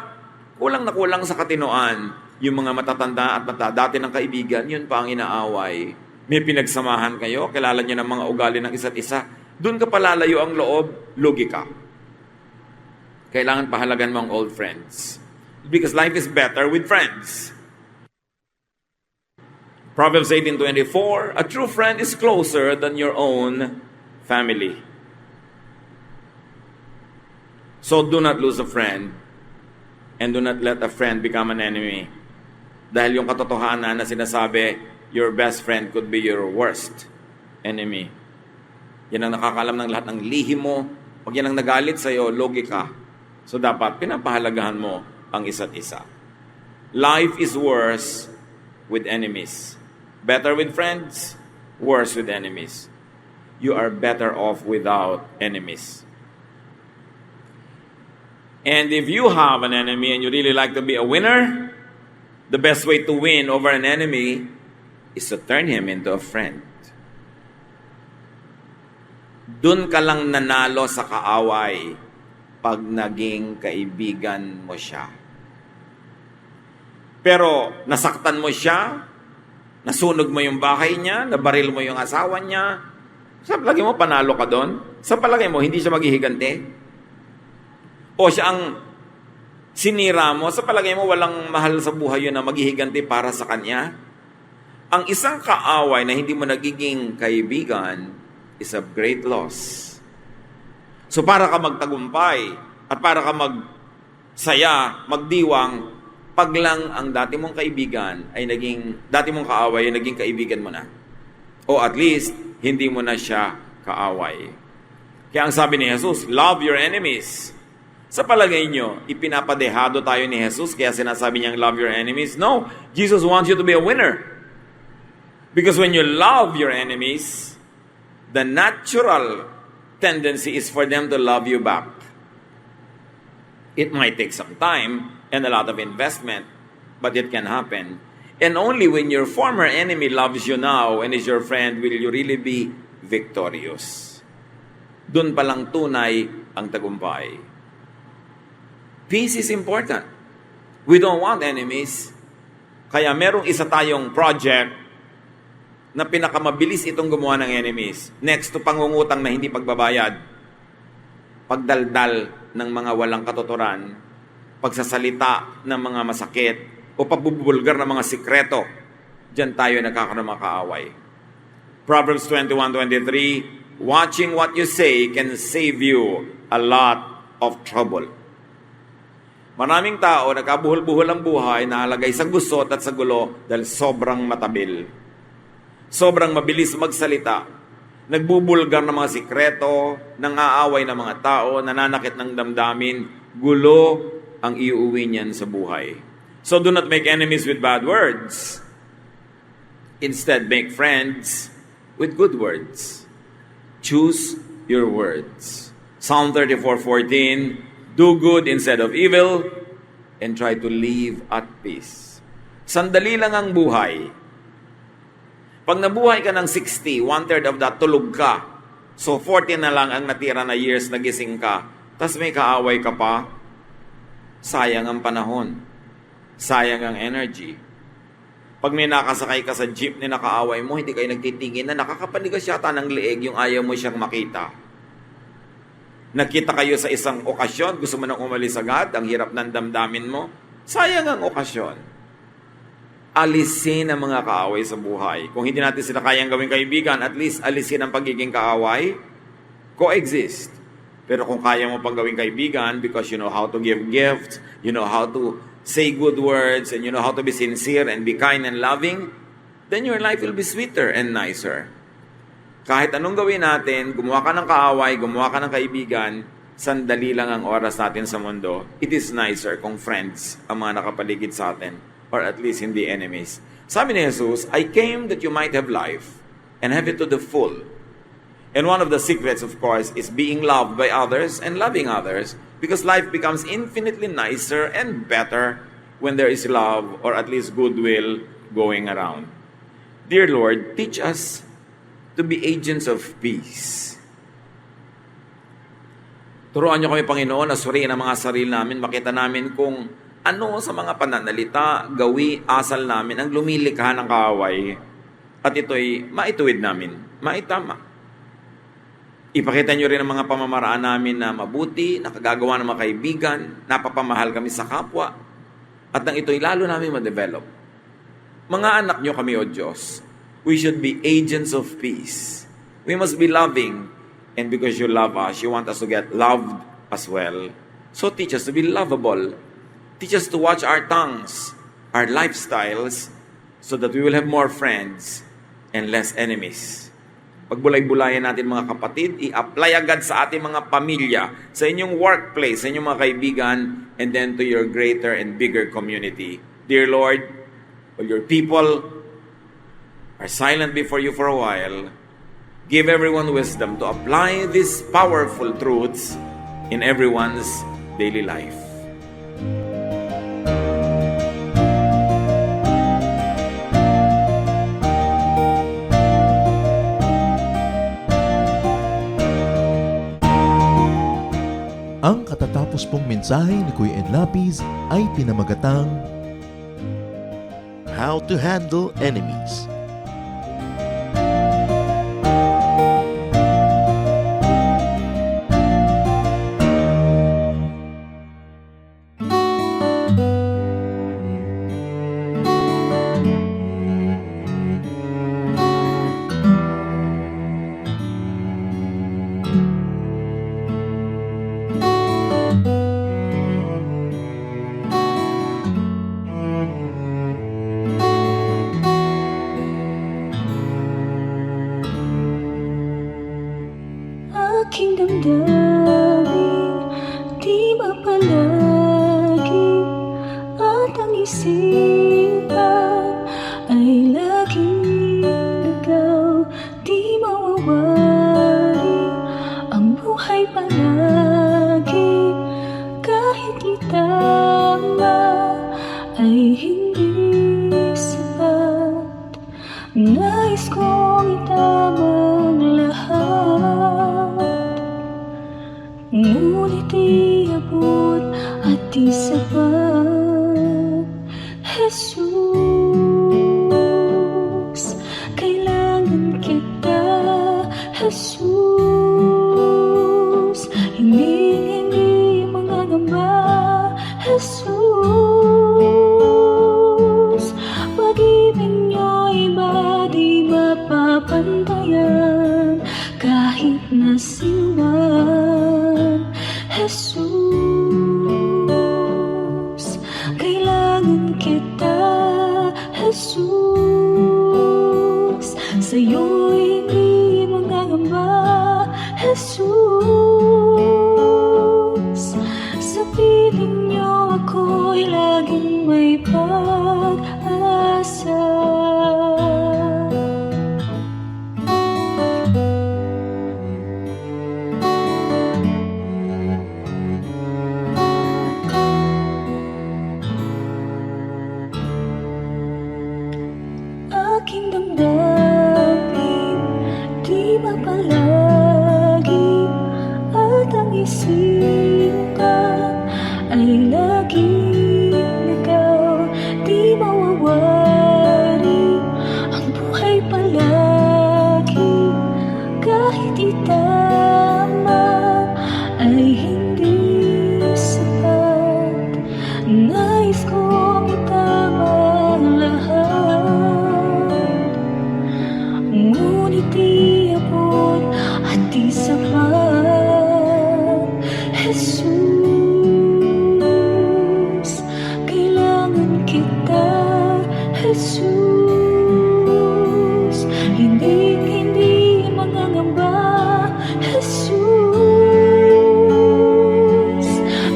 kulang na kulang sa katinoan. Yung mga matatanda at dati ng kaibigan, yun pa ang inaaway. May pinagsamahan kayo, kilala nyo ng mga ugali ng isa't isa. Doon ka palalayo ang loob, lugi ka. Kailangan pahalagan mo ang old friends. Because life is better with friends. Proverbs 18:24, a true friend is closer than your own family. So do not lose a friend and do not let a friend become an enemy. Dahil yung katotohanan na sinasabi, your best friend could be your worst enemy. Yan ang nakakalam ng lahat ng lihim mo. Pag yan ang nagalit sa'yo, logi ka. So dapat pinapahalagahan mo ang isa't isa. Life is worse with enemies. Better with friends, worse with enemies. You are better off without enemies. And if you have an enemy and you really like to be a winner, the best way to win over an enemy is to turn him into a friend. Doon ka lang nanalo sa kaaway pag naging kaibigan mo siya. Pero nasaktan mo siya, nasunog mo yung bahay niya, nabaril mo yung asawa niya, sa palagay mo panalo ka doon? Sa palagay mo hindi siya maghihiganti? O siya ang sinira mo, sa palagay mo walang mahal sa buhay yun na maghihiganti para sa kanya? Ang isang kaaway na hindi mo nagiging kaibigan is a great loss. So para ka magtagumpay at para ka magsaya, magdiwang, pag lang ang dati mong kaibigan ay dati mong kaaway ay naging kaibigan mo na. O at least, hindi mo na siya kaaway. Kaya ang sabi ni Jesus, love your enemies. Sa palagay nyo, ipinapadehado tayo ni Jesus kaya sinasabi niyang love your enemies? No, Jesus wants you to be a winner. Because when you love your enemies, the natural tendency is for them to love you back. It might take some time and a lot of investment, but it can happen. And only when your former enemy loves you now and is your friend will you really be victorious. Doon palang tunay ang tagumpay. Peace is important. We don't want enemies. Kaya merong isa tayong project na pinakamabilis itong gumawa ng enemies. Next to pangungutang na hindi pagbabayad, pagdaldal ng mga walang katuturan, pagsasalita ng mga masakit, o pagbubulgar ng mga sikreto, diyan tayo nagkakaroon ng mga kaaway. Proverbs 21:23, watching what you say can save you a lot of trouble. Maraming tao nagkabuhol-buhol ang buhay, nahalagay sa gusot at sa gulo dahil sobrang matabil. Sobrang mabilis magsalita, nagbubulgar ng mga sikreto, nang-aaway ng mga tao, nananakit ng damdamin, gulo ang iuwi niyan sa buhay. So do not make enemies with bad words. Instead, make friends with good words. Choose your words. Psalm 34:14, do good instead of evil and try to live at peace. Sandali lang ang buhay. Pag nabuhay ka ng 60, 1/3 of that, tulog ka. So 40 na lang ang natira na years na gising ka. Tapos may kaaway ka pa. Sayang ang panahon. Sayang ang energy. Pag may nakasakay ka sa jeep na nakaaway mo, hindi kayo nagtitingin na nakakapanigas yata ng leeg yung ayaw mo siyang makita. Nakita kayo sa isang okasyon, gusto mo nang umalis agad, ang hirap ng damdamin mo. Sayang ang okasyon. Alisin ang mga kaaway sa buhay. Kung hindi natin sila kayang gawing kaibigan, at least alisin ang pagiging kaaway. Coexist. Pero kung kaya mo pang gawing kaibigan because you know how to give gifts, you know how to say good words, and you know how to be sincere and be kind and loving, then your life will be sweeter and nicer. Kahit anong gawin natin, gumawa ka ng kaaway, gumawa ka ng kaibigan, sandali lang ang oras natin sa mundo. It is nicer kung friends ang mga nakapaligid sa atin. Or at least hindi enemies. Sabi ni Jesus, I came that you might have life and have it to the full. And one of the secrets, of course, is being loved by others and loving others because life becomes infinitely nicer and better when there is love or at least goodwill going around. Dear Lord, teach us to be agents of peace. Turuan niyo kami, Panginoon, na suriin ang mga sarili namin, makita namin kung ano sa mga pananalita, gawi, asal namin ang lumilikha ng kaaway at ito'y maituwid namin, maitama. Ipakita nyo rin ang mga pamamaraan namin na mabuti, nakagagawa ng mga kaibigan, napapamahal kami sa kapwa, at nang ito'y lalo namin ma-develop. Mga anak nyo kami, O Diyos, we should be agents of peace. We must be loving, and because you love us, you want us to get loved as well. So teach us to be lovable. Teach us to watch our tongues, our lifestyles, so that we will have more friends and less enemies. Pagbulay-bulayan natin mga kapatid, i-apply agad sa ating mga pamilya, sa inyong workplace, sa inyong mga kaibigan, and then to your greater and bigger community. Dear Lord, while your people are silent before you for a while, give everyone wisdom to apply these powerful truths in everyone's daily life. Ang katatapos pong mensahe ni Kuya Ed Lapis ay pinamagatang How to handle enemies. Aking damdamin, di mapalagi, at ang isipan ay laging ligaw. Di mawawari ang buhay palagi, kahit itama ay hindi sapat. Nais kong itamang lahat, ngunit iabot at di sapat. Jesus, kailangan kita. Jesus, hindi mangangamba. Jesus, pag-ibig niyo'y ba di mapapantayan kahit na sinuman. Jesus, kailangan kita. Jesus, sa'yo'y hindi mangangamba. Jesus, sa piling niyo ako'y laging may pag-asa. Aking damdamin, di mapalagi, at ang isipan ay laging ligaw. Di mawawari ang buhay palagi, kahit itama ay hindi sapat. Nais kong itama ang lahat, ngunit iabot at di sapat. Jesus, kailangan kita. Jesus, hindi mangangamba. Jesus,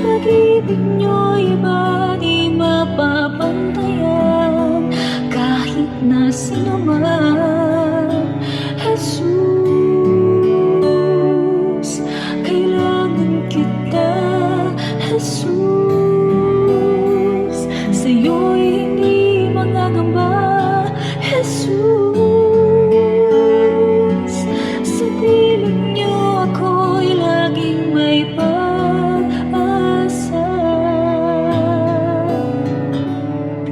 pag-ibig niyo'y ba di mapapantayan kahit na sinuman. Jesus, kailangan kita. Jesus, sa'yo'y hindi mangangamba. Jesus, sa piling niyo ako'y laging may pag-asa.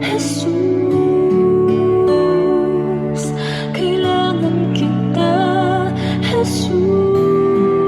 Jesus, kailangan kita. Jesus,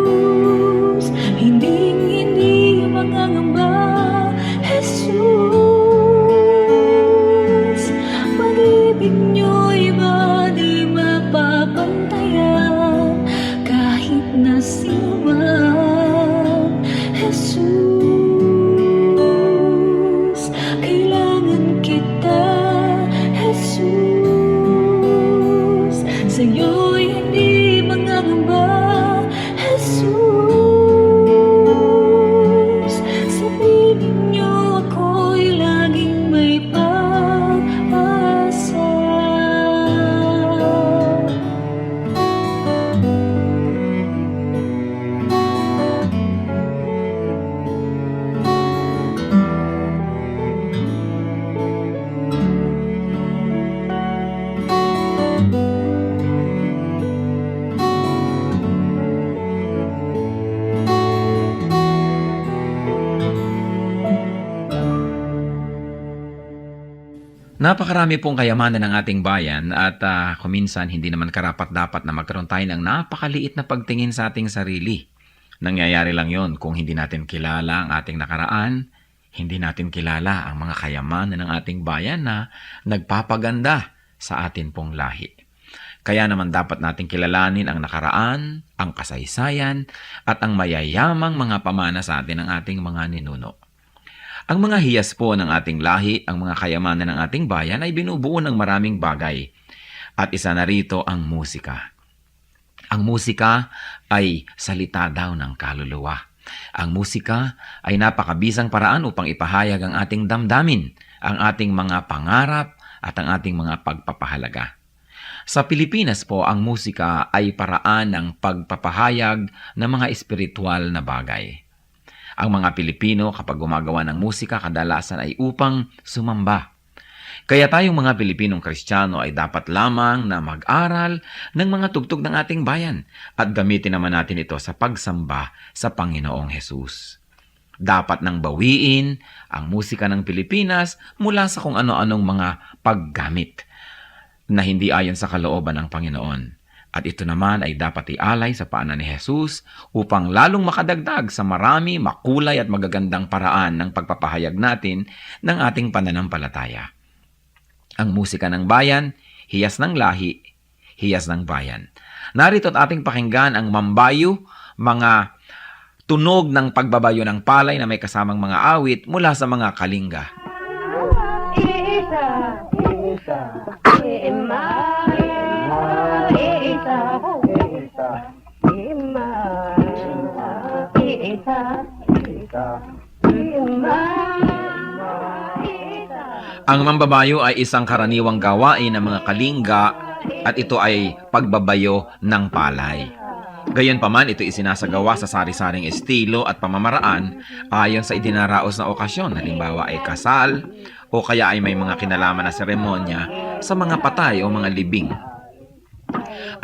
Napakarami pong kayamanan ng ating bayan at kuminsan hindi naman karapat-dapat na magkaroon tayo ng napakaliit na pagtingin sa ating sarili. Nangyayari lang yon kung hindi natin kilala ang ating nakaraan, hindi natin kilala ang mga kayamanan ng ating bayan na nagpapaganda sa atin pong lahi. Kaya naman dapat nating kilalanin ang nakaraan, ang kasaysayan, at ang mayayamang mga pamana sa atin ng ating mga ninuno. Ang mga hiyas po ng ating lahi, ang mga kayamanan ng ating bayan ay binubuo ng maraming bagay. At isa na rito ang musika. Ang musika ay salita daw ng kaluluwa. Ang musika ay napakabisang paraan upang ipahayag ang ating damdamin, ang ating mga pangarap at ang ating mga pagpapahalaga. Sa Pilipinas po, ang musika ay paraan ng pagpapahayag ng mga espiritual na bagay. Ang mga Pilipino kapag gumagawa ng musika kadalasan ay upang sumamba. Kaya tayong mga Pilipinong Kristiyano ay dapat lamang na mag-aral ng mga tugtog ng ating bayan at gamitin naman natin ito sa pagsamba sa Panginoong Hesus. Dapat nang bawiin ang musika ng Pilipinas mula sa kung ano-anong mga paggamit na hindi ayon sa kalooban ng Panginoon. At ito naman ay dapat ialay sa paanan ni Hesus upang lalong makadagdag sa marami, makulay at magagandang paraan ng pagpapahayag natin ng ating pananampalataya. Ang musika ng bayan, hiyas ng lahi, hiyas ng bayan. Narito at ating pakinggan ang mambayo, mga tunog ng pagbabayo ng palay na may kasamang mga awit mula sa mga kalinga. Ang mambabayo ay isang karaniwang gawain ng mga kalinga at ito ay pagbabayo ng palay. Gayunpaman, ito isinasagawa sa sari-saring estilo at pamamaraan ayon sa idinaraos na okasyon. Halimbawa ay kasal o kaya ay may mga kinalaman na seremonya sa mga patay o mga libing.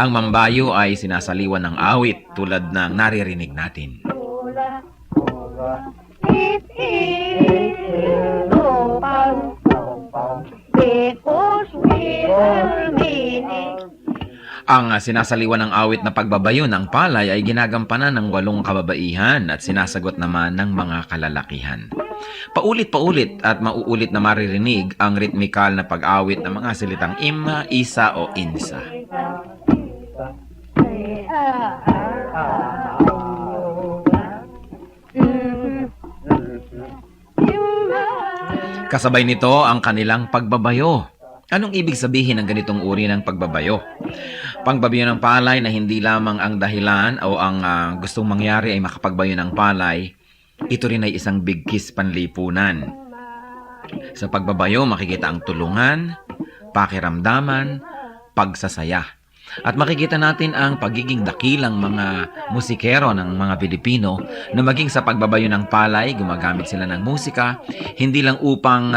Ang mambayo ay sinasaliwan ng awit tulad ng naririnig natin. Ang sinasaliwan ng awit na pagbabayo ng palay ay ginagampanan ng 8 kababaihan at sinasagot naman ng mga kalalakihan. Paulit-paulit at mauulit na maririnig ang ritmikal na pag-awit ng mga salitang ima, isa o insa. Kasabay nito ang kanilang pagbabayo. Anong ibig sabihin ng ganitong uri ng pagbabayo? Pangbabayo ng palay na hindi lamang ang dahilan o ang gustong mangyari ay makapagbayo ng palay, ito rin ay isang bigkis panlipunan. Sa pagbabayo, makikita ang tulungan, pakiramdaman, pagsasaya. At makikita natin ang pagiging dakilang mga musikero ng mga Pilipino na maging sa pagbabayo ng palay, gumagamit sila ng musika, hindi lang upang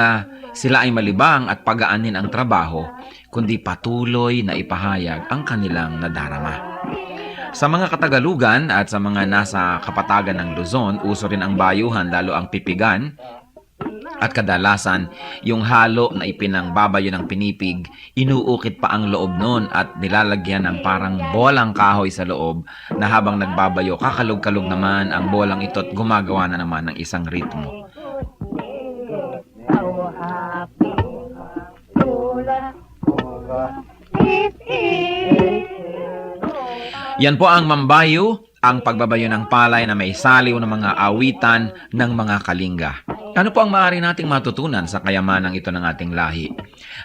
sila ay malibang at pagaanin ang trabaho, kundi patuloy na ipahayag ang kanilang nadarama. Sa mga Katagalugan at sa mga nasa kapatagan ng Luzon, uso rin ang bayuhan, lalo ang pipigan. At kadalasan, yung halo na ipinangbabayo ng pinipig, inuukit pa ang loob nun at nilalagyan ng parang bolang kahoy sa loob na habang nagbabayo, kakalog-kalog naman ang bolang ito at gumagawa na naman ng isang ritmo. Yan po ang mambayo, ang pagbabayo ng palay na may saliw ng mga awitan ng mga kalinga. Ano po ang maaari nating matutunan sa kayamanang ito ng ating lahi?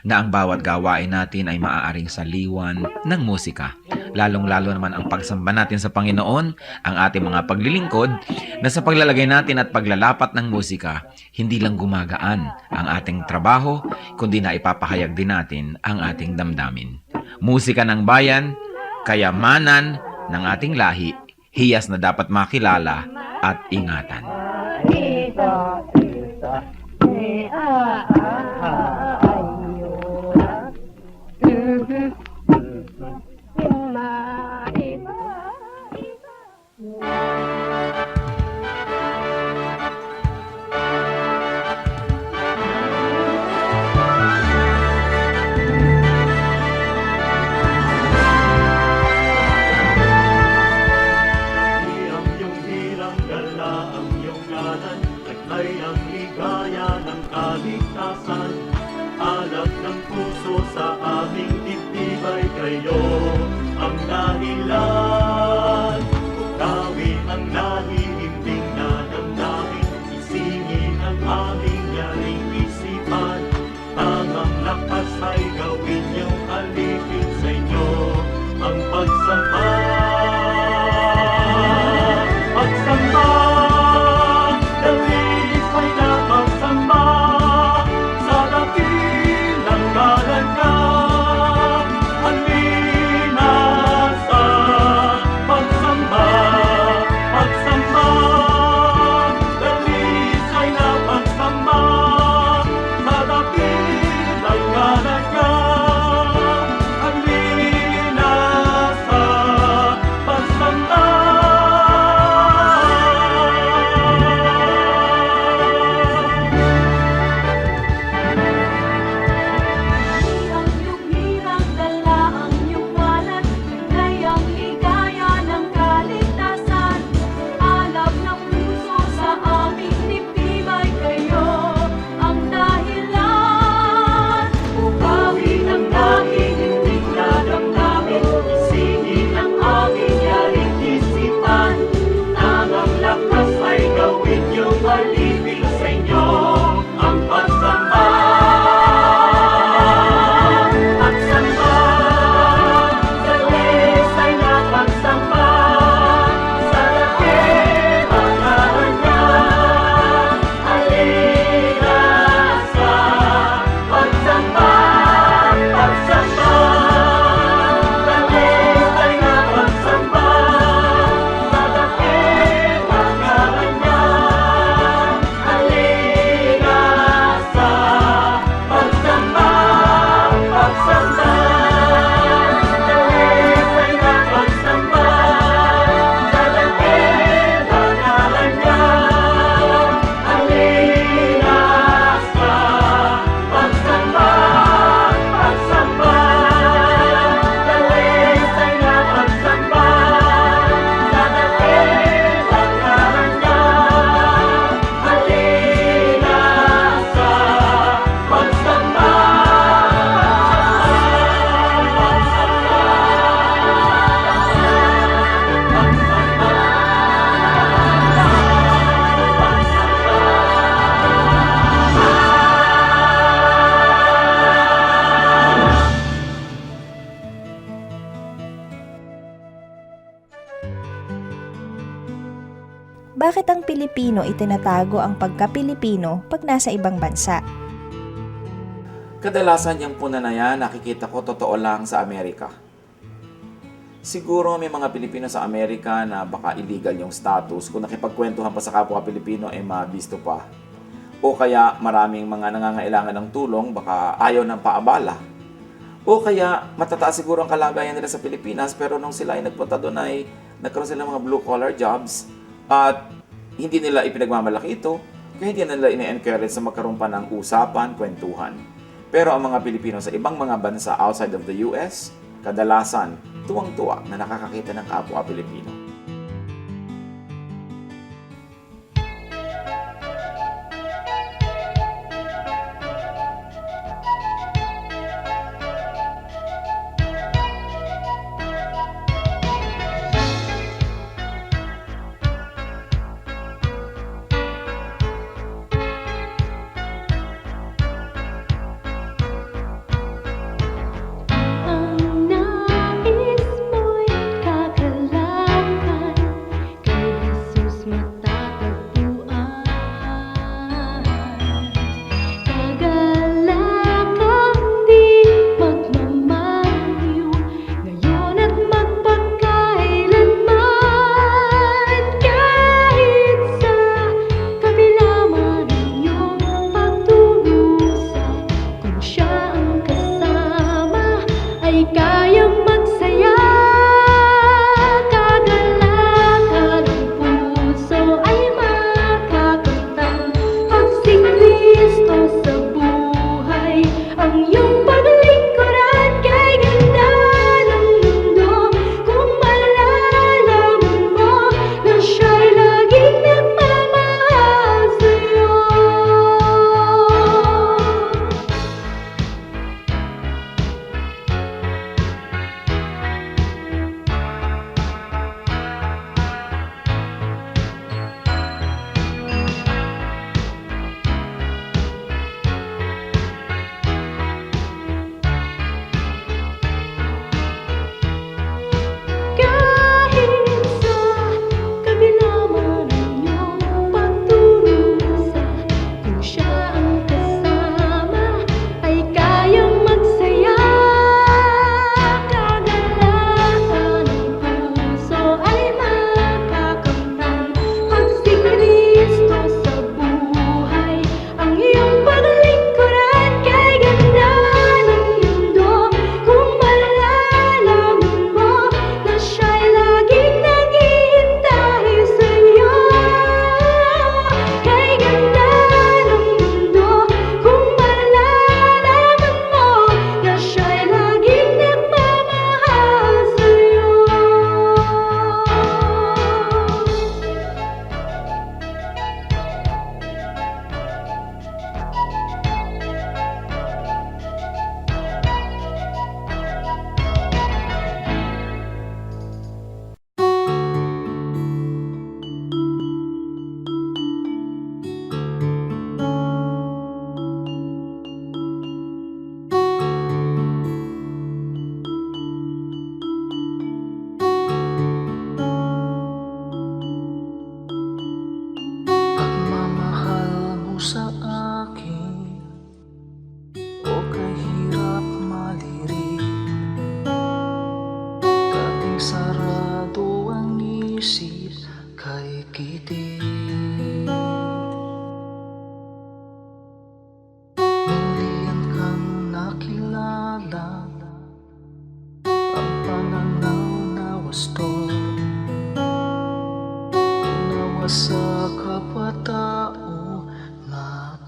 Na ang bawat gawain natin ay maaaring saliwan ng musika. Lalong-lalo naman ang pagsamba natin sa Panginoon, ang ating mga paglilingkod, na sa paglalagay natin at paglalapat ng musika, hindi lang gumagaan ang ating trabaho, kundi na ipapahayag din natin ang ating damdamin. Musika ng bayan, kayamanan ng ating lahi, hiyas na dapat makilala at ingatan. puso sa aming dibdib ay kayo ang dahilan. Gawin ang nahihimbing na damdamin, isingin ang aming yaring isipan. Tangang lakas ay gawin niyong alipin sa inyo ang pagsamba. Pagsamba, dalis ay na pagsamba sa dakilang ngalan niya. Halina sa pagsamba, pagsamba, dalis ay na pagsamba sa dakilang ngalan niya. Halina sa pagsamba. Ang iyong hirang dala, ang iyong ngalan, tunay ang ligaya ng kaligtasan. Alab ng puso sa aming dibdib ay kayo ang dahilan. Bukawin ang nahihindig na damdamin, isingin ang aming yaring isipan. Tangang lakas ay gawin niyong alipin sa inyo ang pagsamba. Pagsamba, dalis ay na pagsamba sa dakilang ngalan niya. Halina sa pagsamba, pagsamba, dalis ay na pagsamba sa dakilang ngalan niya. Halina sa pagsamba, pagsamba, dalis ay na pagsamba sa dakilang ngalan niya. Halina sa pagsamba, pagsamba, dalis ay na pagsamba sa dakilang ngalan niya. Halina sa pagsamba. Bakit ang Pilipino itinatago ang pagka-Pilipino pag nasa ibang bansa? Kadalasan yung puna na yan, nakikita ko totoo lang sa Amerika. Siguro may mga Pilipino sa Amerika na baka illegal yung status. Kung nakipagkwentuhan pa sa kapwa Pilipino, mabisto pa. O kaya maraming mga nangangailangan ng tulong, baka ayaw ng paabala. O kaya matataas siguro ang kalagayan nila sa Pilipinas, pero nung sila ay nagpunta doon ay nagkaroon sila ng mga blue-collar jobs at hindi nila ipinagmamalaki ito, kaya hindi nila ine-encourage sa magkaroon pa ng usapan, kwentuhan. Pero ang mga Pilipino sa ibang mga bansa outside of the US, kadalasan tuwang-tuwa na nakakakita ng kapwa Pilipino. Ang nais mo'y kakalakan, kay Jesus matatagpuan. Kagalakang di magmamaliw, ngayon at magpakailanman. Kahit sa kabila man ang iyong pagdurusa, kung siya ang kasama ay kayang magsaya. Kagalakan ang puso ay makakamtan pag si Kristo sa buhay ang iyong paglingkuran. Kay ganda ng mundo kung malalaman mo na siya'y laging nagmamahal sa'yo.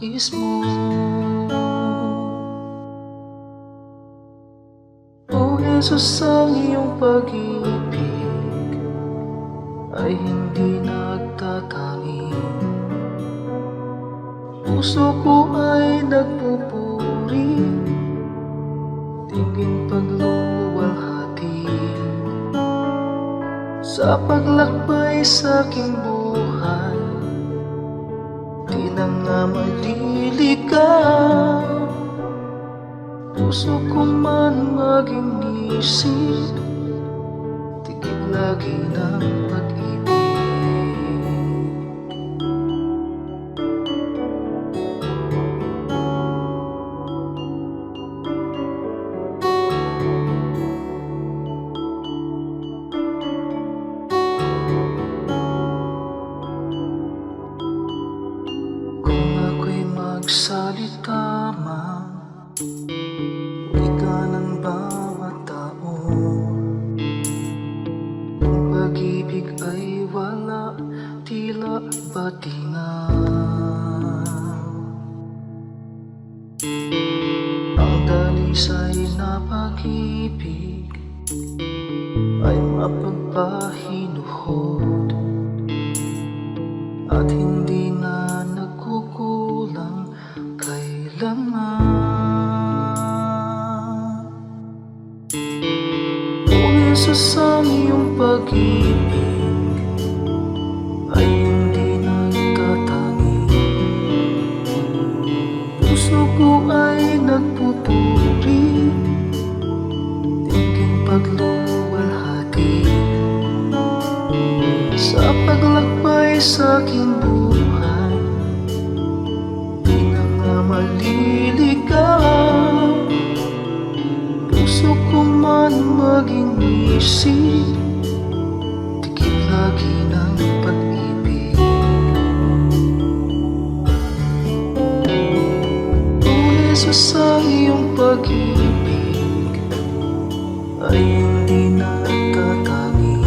nais mo. O Jesus, ang iyong pag-ibig ay hindi nagtatangi. Puso ko ay nagpupuri, tingin pagluwalhati sa paglakbay sa aking buhay. Di na nga maliligaw, puso ko man maging isip, tigil lagi ng pag-ibig. Kung ako'y magsalita man, wika ng bawat tao, kung pag-ibig ay wala, tila batingaw. Ang dalisay na pag-ibig ay mapagpahinuhod at hindi na nagkukulang kailanman. O Jesus, ang iyong pag-ibig ay hindi nagtatangi. Puso ko ay nagpupuri, tingin pagluwalhati sa paglakbay sa aking buhay. Di na nga maliligaw, puso ko man maging isip, tigil lagi ng pag-ibig. O Jesus, ang iyong pag-ibig ay hindi nagtatangi.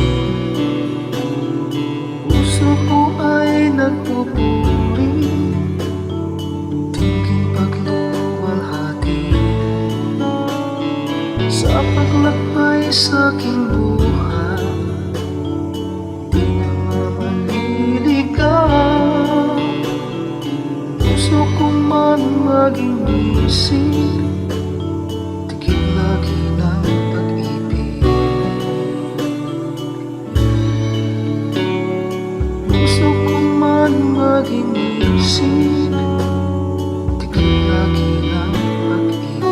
Puso ko ay nagpupuri, tingin pagluwalhati sa paglakbay sa aking buhay. Di na nga maliligaw, puso ko man maging isip, tigil lagi ng pag-ibig. Puso ko man maging isip, tigil lagi ng pag-ibig.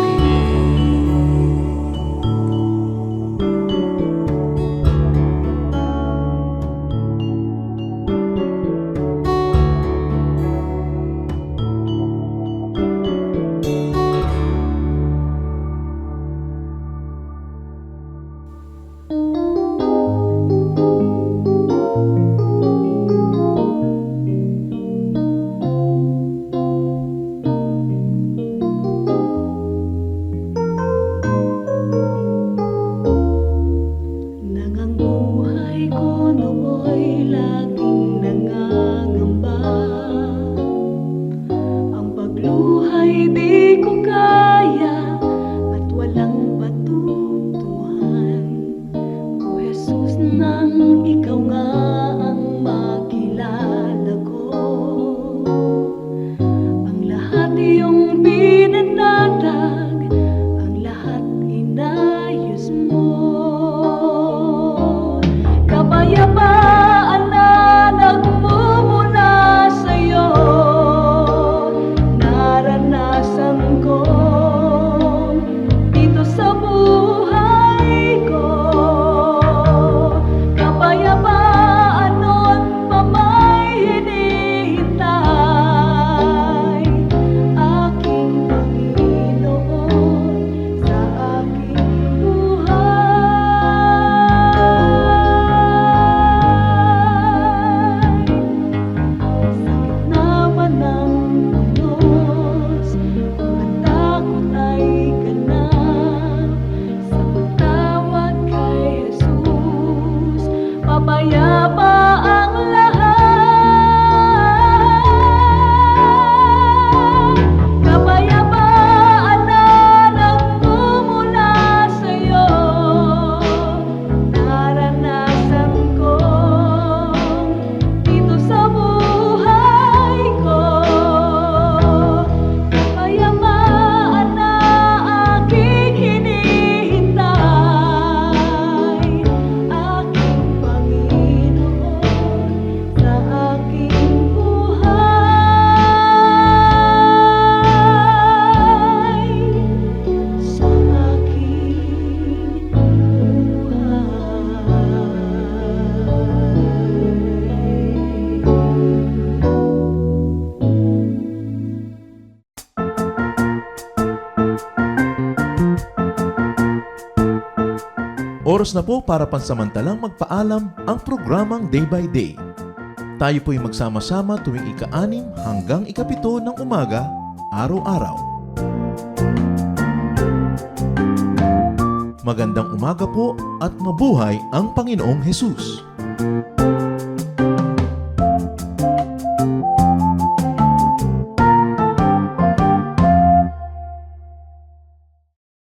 Nang ang buhay ko nooy laging nangangamba, ang pagluhay di ko kaya at walang patutuhan. Oras na po para pansamantalang magpaalam ang programang Day by Day. Tayo po'y magsama-sama tuwing ika-6 hanggang ika-7 ng umaga, araw-araw. Magandang umaga po at mabuhay ang Panginoong Hesus!